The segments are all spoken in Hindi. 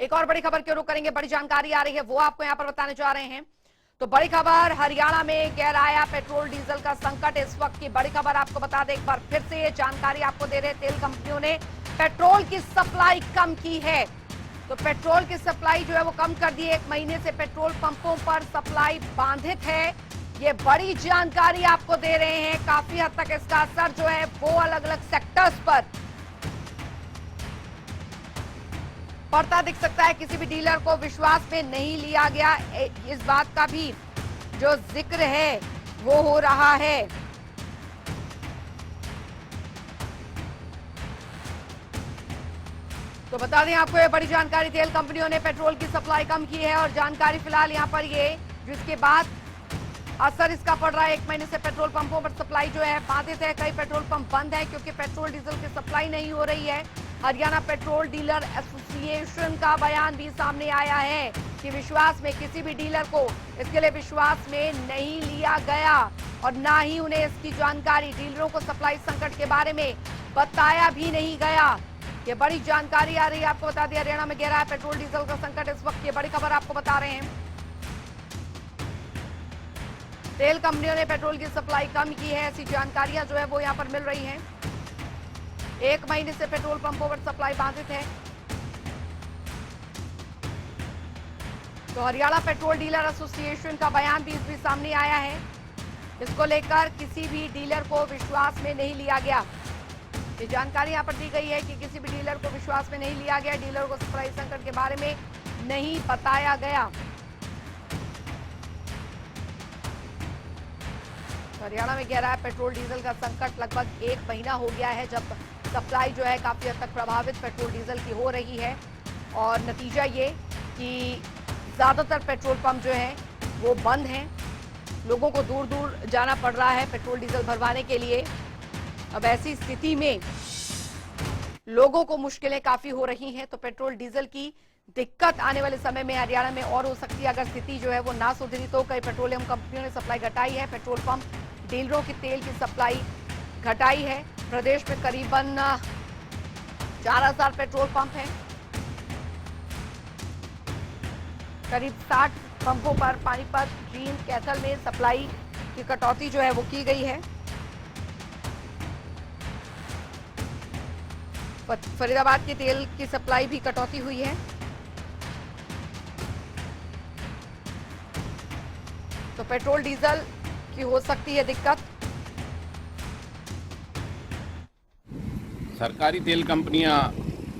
एक और बड़ी खबर क्यों रुक करेंगे, बड़ी जानकारी आ रही है वो आपको यहां पर बताने जा रहे हैं। तो बड़ी खबर, हरियाणा में गहराया पेट्रोल डीजल का संकट। इस वक्त की बड़ी खबर आपको बता दें, एक बार फिर से ये जानकारी आपको दे रहे हैं, तेल कंपनियों ने पेट्रोल की सप्लाई कम की है। तो पेट्रोल की सप्लाई जो है वो कम कर दी है। 1 महीने से पेट्रोल पंपों पर सप्लाई बाधित है। ये बड़ी जानकारी आपको दे रहे हैं। काफी हद तक इसका असर जो है वो अलग अलग सेक्टर्स पर पड़ता दिख सकता है। किसी भी डीलर को विश्वास में नहीं लिया गया, इस बात का भी जो जिक्र है वो हो रहा है। तो बता दें आपको ये बड़ी जानकारी, तेल कंपनियों ने पेट्रोल की सप्लाई कम की है और जानकारी फिलहाल यहां पर ये, जिसके बाद असर इसका पड़ रहा है। 1 महीने से पेट्रोल पंपों पर सप्लाई जो है बाधित है। कई पेट्रोल पंप बंद है क्योंकि पेट्रोल डीजल की सप्लाई नहीं हो रही है। हरियाणा पेट्रोल डीलर एसोसिएशन का बयान भी सामने आया है कि विश्वास में, किसी भी डीलर को इसके लिए विश्वास में नहीं लिया गया और ना ही उन्हें इसकी जानकारी, डीलरों को सप्लाई संकट के बारे में बताया भी नहीं गया। ये बड़ी जानकारी आ रही है। आपको बता दें, हरियाणा में गहरा है पेट्रोल डीजल का संकट। इस वक्त ये बड़ी खबर आपको बता रहे हैं, तेल कंपनियों ने पेट्रोल की सप्लाई कम की है, ऐसी जानकारियां जो है वो यहां पर मिल रही हैं। 1 महीने से पेट्रोल पंपों पर सप्लाई बाधित है। तो हरियाणा पेट्रोल डीलर एसोसिएशन का बयान भी सामने आया है। इसको लेकर किसी भी डीलर को विश्वास में नहीं लिया गया। ये जानकारी यहां पर दी गई है कि किसी भी डीलर को विश्वास में नहीं लिया गया, डीलर को सप्लाई संकट के बारे में नहीं बताया गया। हरियाणा में गहरा है पेट्रोल डीजल का संकट। लगभग 1 महीना हो गया है जब सप्लाई जो है काफी हद तक प्रभावित पेट्रोल डीजल की हो रही है और नतीजा ये कि ज्यादातर पेट्रोल पंप जो है वो बंद हैं। लोगों को दूर दूर जाना पड़ रहा है पेट्रोल डीजल भरवाने के लिए। अब ऐसी स्थिति में लोगों को मुश्किलें काफी हो रही हैं। तो पेट्रोल डीजल की दिक्कत आने वाले समय में हरियाणा में और हो सकती है अगर स्थिति जो है वो ना सुधरी तो। कई पेट्रोलियम कंपनियों ने सप्लाई घटाई है, पेट्रोल पंप डीलरों की तेल की सप्लाई घटाई है। प्रदेश में करीबन 4000 पेट्रोल पंप हैं। करीब 60 पंपों पर पानीपत, जींद, कैथल में सप्लाई की कटौती जो है वो की गई है। फरीदाबाद की तेल की सप्लाई भी कटौती हुई है। तो पेट्रोल डीजल की हो सकती है दिक्कत। सरकारी तेल कंपनियां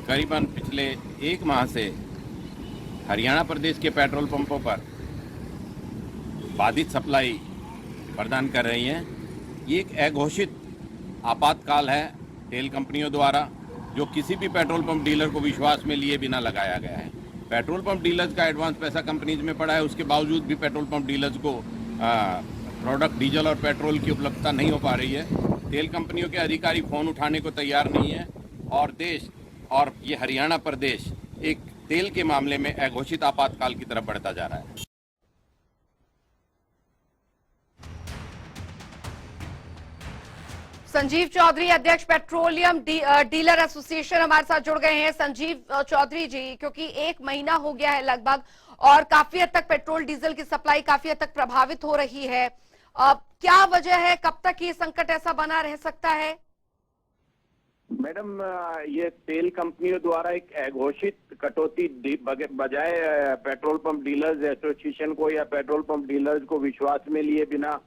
करीबन पिछले 1 माह से हरियाणा प्रदेश के पेट्रोल पंपों पर बाधित सप्लाई प्रदान कर रही हैं। ये एक अघोषित आपातकाल है तेल कंपनियों द्वारा, जो किसी भी पेट्रोल पंप डीलर को विश्वास में लिए बिना लगाया गया है। पेट्रोल पंप डीलर्स का एडवांस पैसा कंपनीज में पड़ा है, उसके बावजूद भी पेट्रोल पंप डीलर्स को प्रोडक्ट डीजल और पेट्रोल की उपलब्धता नहीं हो पा रही है। तेल कंपनियों के अधिकारी फ़ोन उठाने को तैयार नहीं है और देश और ये हरियाणा प्रदेश एक तेल के मामले में अघोषित आपातकाल की तरफ बढ़ता जा रहा है। संजीव चौधरी, अध्यक्ष पेट्रोलियम डीलर एसोसिएशन, हमारे साथ जुड़ गए हैं। संजीव चौधरी जी, क्योंकि 1 महीना हो गया है लगभग और काफी हद तक पेट्रोल डीजल की सप्लाई काफी हद तक प्रभावित हो रही है, क्या वजह है, कब तक ये संकट ऐसा बना रह सकता है? मैडम, ये तेल कंपनियों द्वारा एक अघोषित कटौती बजाय पेट्रोल पंप डीलर्स एसोसिएशन को या पेट्रोल पंप डीलर्स को विश्वास में लिए बिना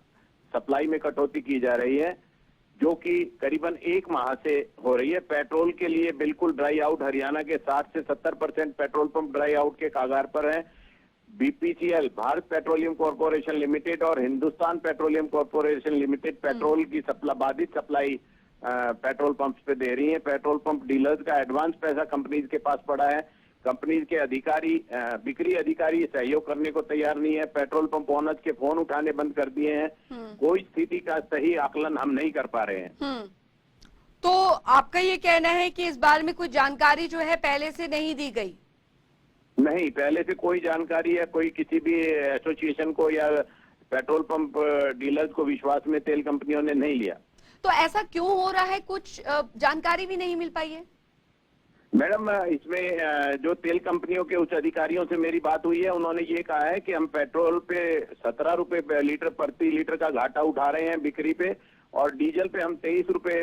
सप्लाई में कटौती की जा रही है, जो कि करीबन 1 माह से हो रही है। पेट्रोल के लिए बिल्कुल ड्राई आउट हरियाणा के 60 से 70% पेट्रोल पंप ड्राई आउट के कागार पर है। BPCL, Bharat petroleum corporation limited और Hindustan petroleum corporation limited petrol की बाधित सप्लाई पेट्रोल पंप्स पे दे रही है। पेट्रोल पंप डीलर्स का एडवांस पैसा कंपनीज के पास पड़ा है। कंपनीज के अधिकारी, बिक्री अधिकारी सहयोग करने को तैयार नहीं है। पेट्रोल पंप ओनर्स के फोन उठाने बंद कर दिए हैं। कोई स्थिति का सही आकलन हम नहीं कर पा रहे हैं। तो आपका ये कहना है कि इस बारे में कोई जानकारी जो है पहले से नहीं दी गई? नहीं, पहले से कोई जानकारी या कोई किसी भी एसोसिएशन को या पेट्रोल पंप डीलर्स को विश्वास में तेल कंपनियों ने नहीं लिया। तो ऐसा क्यों हो रहा है, कुछ जानकारी भी नहीं मिल पाई है? मैडम इसमें जो तेल कंपनियों के उच्च अधिकारियों से मेरी बात हुई है, उन्होंने ये कहा है कि हम पेट्रोल पे 17 रुपए लीटर प्रति लीटर का घाटा उठा रहे हैं बिक्री पे, और डीजल पे हम 23 रुपए,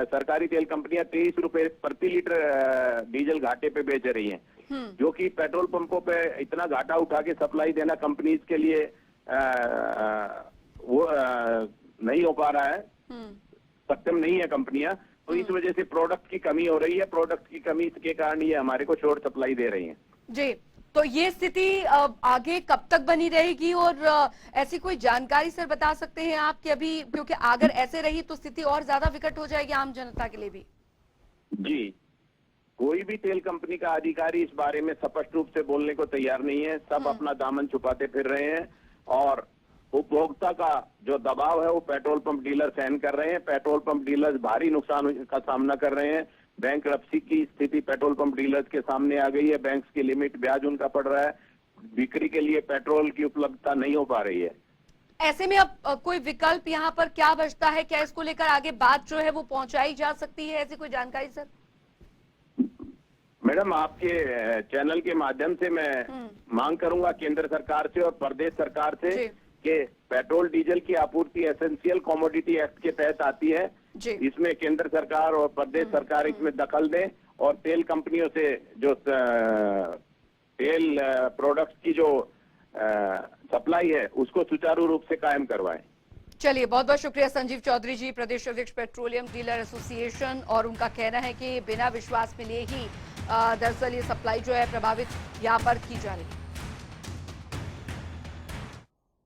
सरकारी तेल कंपनियां 23 रुपए प्रति लीटर डीजल घाटे पे बेच रही हैं, जो कि पेट्रोल पंपों पे इतना घाटा उठा के सप्लाई देना कंपनीज के लिए वो नहीं हो पा रहा है, सक्षम नहीं है कंपनियां। तो इस वजह से प्रोडक्ट की कमी हो रही है, प्रोडक्ट की कमी के कारण ये हमारे को शॉर्ट सप्लाई दे रही है। जी, तो ये स्थिति आगे कब तक बनी रहेगी, और ऐसी कोई जानकारी सर बता सकते हैं आप कि अभी, क्योंकि अगर ऐसे रही तो स्थिति और ज्यादा विकट हो जाएगी आम जनता के लिए भी। जी, कोई भी तेल कंपनी का अधिकारी इस बारे में स्पष्ट रूप से बोलने को तैयार नहीं है। सब अपना दामन छुपाते फिर रहे हैं, और उपभोक्ता का जो दबाव है वो पेट्रोल पंप डीलर सहन कर रहे हैं। पेट्रोल पंप डीलर्स भारी नुकसान का सामना कर रहे हैं। बैंकरप्सी की स्थिति पेट्रोल पंप डीलर्स के सामने आ गई है। बैंक की लिमिट, ब्याज उनका पड़ रहा है, बिक्री के लिए पेट्रोल की उपलब्धता नहीं हो पा रही है। ऐसे में अब कोई विकल्प यहाँ पर क्या बचता है? क्या इसको लेकर आगे बात जो है वो पहुंचाई जा सकती है? ऐसी कोई जानकारी सर? मैडम, आपके चैनल के माध्यम से मैं मांग करूंगा केंद्र सरकार से और प्रदेश सरकार से कि पेट्रोल डीजल की आपूर्ति एसेंशियल कमोडिटी एक्ट के तहत आती है, इसमें केंद्र सरकार और प्रदेश सरकार इसमें दखल दें, और तेल कंपनियों से जो तेल प्रोडक्ट्स की जो सप्लाई है उसको सुचारू रूप से कायम करवाएं। चलिए, बहुत बहुत शुक्रिया संजीव चौधरी जी, प्रदेश अध्यक्ष पेट्रोलियम डीलर एसोसिएशन। और उनका कहना है कि बिना विश्वास मिले ही दरअसल ये सप्लाई जो है प्रभावित यहाँ पर की जा रही है।